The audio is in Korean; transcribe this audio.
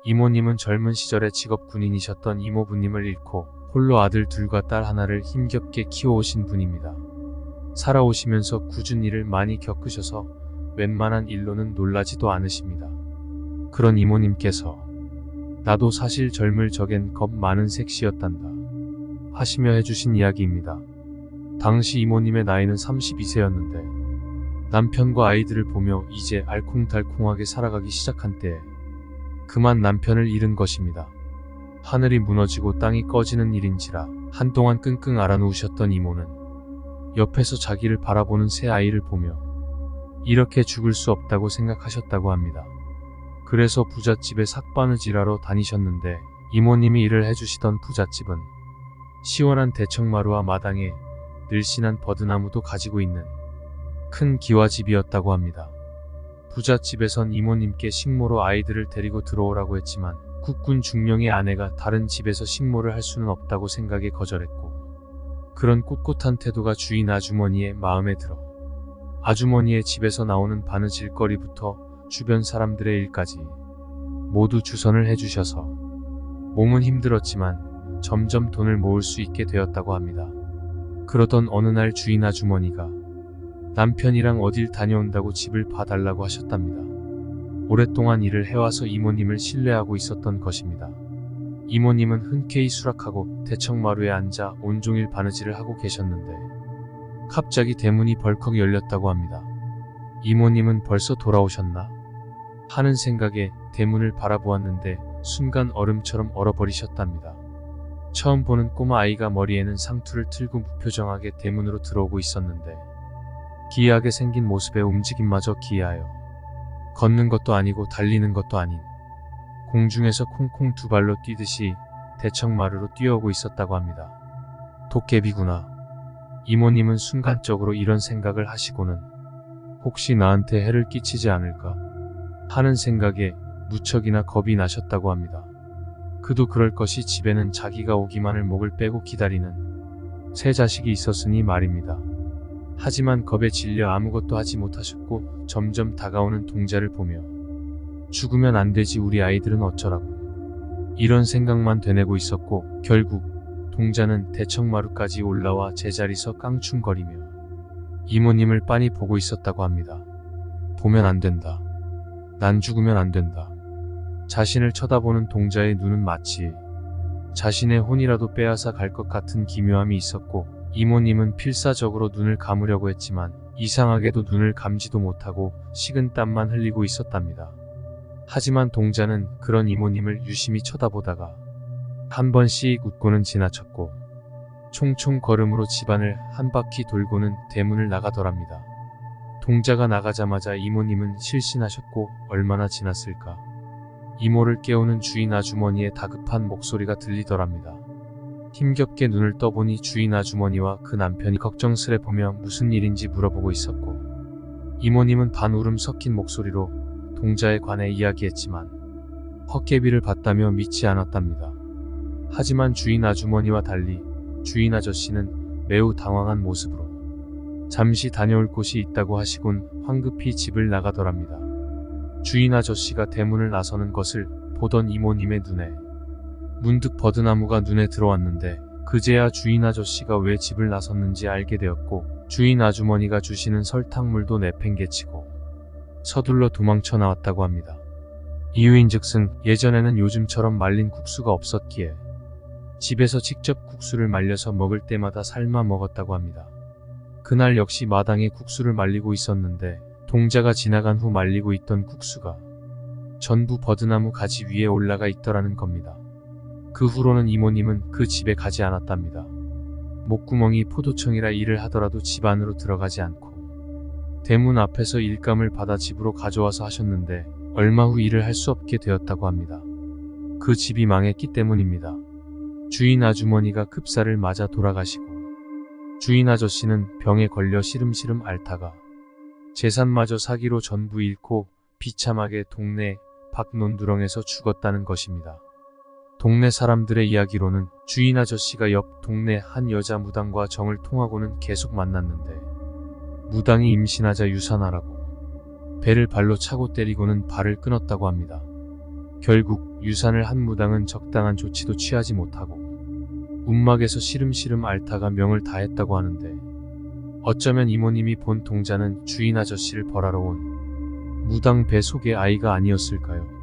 이모님은 젊은 시절에 직업 군인이셨던 이모부님을 잃고 홀로 아들 둘과 딸 하나를 힘겹게 키워오신 분입니다. 살아오시면서 굳은 일을 많이 겪으셔서 웬만한 일로는 놀라지도 않으십니다. 그런 이모님께서 나도 사실 젊을 적엔 겁 많은 색시였단다 하시며 해주신 이야기입니다. 당시 이모님의 나이는 32세였는데 남편과 아이들을 보며 이제 알콩달콩하게 살아가기 시작한 때에 그만 남편을 잃은 것입니다. 하늘이 무너지고 땅이 꺼지는 일인지라 한동안 끙끙 앓아누우셨던 이모는 옆에서 자기를 바라보는 새 아이를 보며 이렇게 죽을 수 없다고 생각하셨다고 합니다. 그래서 부잣집에 삭바느질하러 다니셨는데 이모님이 일을 해주시던 부잣집은 시원한 대청마루와 마당에 늘씬한 버드나무도 가지고 있는 큰 기와집이었다고 합니다. 부잣집에선 이모님께 식모로 아이들을 데리고 들어오라고 했지만 국군 중령의 아내가 다른 집에서 식모를 할 수는 없다고 생각에 거절했고 그런 꿋꿋한 태도가 주인 아주머니의 마음에 들어 아주머니의 집에서 나오는 바느질거리부터 주변 사람들의 일까지 모두 주선을 해주셔서 몸은 힘들었지만 점점 돈을 모을 수 있게 되었다고 합니다. 그러던 어느 날 주인 아주머니가 남편이랑 어딜 다녀온다고 집을 봐달라고 하셨답니다. 오랫동안 일을 해와서 이모님을 신뢰하고 있었던 것입니다. 이모님은 흔쾌히 수락하고 대청마루에 앉아 온종일 바느질을 하고 계셨는데 갑자기 대문이 벌컥 열렸다고 합니다. 이모님은 벌써 돌아오셨나? 하는 생각에 대문을 바라보았는데 순간 얼음처럼 얼어버리셨답니다. 처음 보는 꼬마 아이가 머리에는 상투를 틀고 무표정하게 대문으로 들어오고 있었는데 기이하게 생긴 모습에 움직임마저 기이하여 걷는 것도 아니고 달리는 것도 아닌 공중에서 콩콩 두 발로 뛰듯이 대청마루로 뛰어오고 있었다고 합니다. 도깨비구나. 이모님은 순간적으로 이런 생각을 하시고는 혹시 나한테 해를 끼치지 않을까 하는 생각에 무척이나 겁이 나셨다고 합니다. 그도 그럴 것이 집에는 자기가 오기만을 목을 빼고 기다리는 새 자식이 있었으니 말입니다. 하지만 겁에 질려 아무것도 하지 못하셨고 점점 다가오는 동자를 보며 죽으면 안 되지 우리 아이들은 어쩌라고 이런 생각만 되뇌고 있었고 결국 동자는 대청마루까지 올라와 제자리서 깡충거리며 이모님을 빤히 보고 있었다고 합니다. 보면 안 된다. 난 죽으면 안 된다. 자신을 쳐다보는 동자의 눈은 마치 자신의 혼이라도 빼앗아 갈 것 같은 기묘함이 있었고 이모님은 필사적으로 눈을 감으려고 했지만 이상하게도 눈을 감지도 못하고 식은땀만 흘리고 있었답니다. 하지만 동자는 그런 이모님을 유심히 쳐다보다가 한 번씩 웃고는 지나쳤고 총총 걸음으로 집안을 한 바퀴 돌고는 대문을 나가더랍니다. 동자가 나가자마자 이모님은 실신하셨고 얼마나 지났을까. 이모를 깨우는 주인 아주머니의 다급한 목소리가 들리더랍니다. 힘겹게 눈을 떠보니 주인 아주머니와 그 남편이 걱정스레 보며 무슨 일인지 물어보고 있었고 이모님은 반울음 섞인 목소리로 동자에 관해 이야기했지만 헛개비를 봤다며 믿지 않았답니다. 하지만 주인 아주머니와 달리 주인 아저씨는 매우 당황한 모습으로 잠시 다녀올 곳이 있다고 하시곤 황급히 집을 나가더랍니다. 주인 아저씨가 대문을 나서는 것을 보던 이모님의 눈에 문득 버드나무가 눈에 들어왔는데 그제야 주인 아저씨가 왜 집을 나섰는지 알게 되었고 주인 아주머니가 주시는 설탕물도 내팽개치고 서둘러 도망쳐 나왔다고 합니다. 이유인즉슨 예전에는 요즘처럼 말린 국수가 없었기에 집에서 직접 국수를 말려서 먹을 때마다 삶아 먹었다고 합니다. 그날 역시 마당에 국수를 말리고 있었는데 동자가 지나간 후 말리고 있던 국수가 전부 버드나무 가지 위에 올라가 있더라는 겁니다. 그 후로는 이모님은 그 집에 가지 않았답니다. 목구멍이 포도청이라 일을 하더라도 집 안으로 들어가지 않고 대문 앞에서 일감을 받아 집으로 가져와서 하셨는데 얼마 후 일을 할 수 없게 되었다고 합니다. 그 집이 망했기 때문입니다. 주인 아주머니가 급사를 맞아 돌아가시고 주인 아저씨는 병에 걸려 시름시름 앓다가 재산마저 사기로 전부 잃고 비참하게 동네 박논두렁에서 죽었다는 것입니다. 동네 사람들의 이야기로는 주인 아저씨가 옆 동네 한 여자 무당과 정을 통하고는 계속 만났는데 무당이 임신하자 유산하라고 배를 발로 차고 때리고는 발을 끊었다고 합니다. 결국 유산을 한 무당은 적당한 조치도 취하지 못하고 움막에서 시름시름 앓다가 명을 다했다고 하는데, 어쩌면 이모님이 본 동자는 주인 아저씨를 벌하러 온 무당 배 속의 아이가 아니었을까요?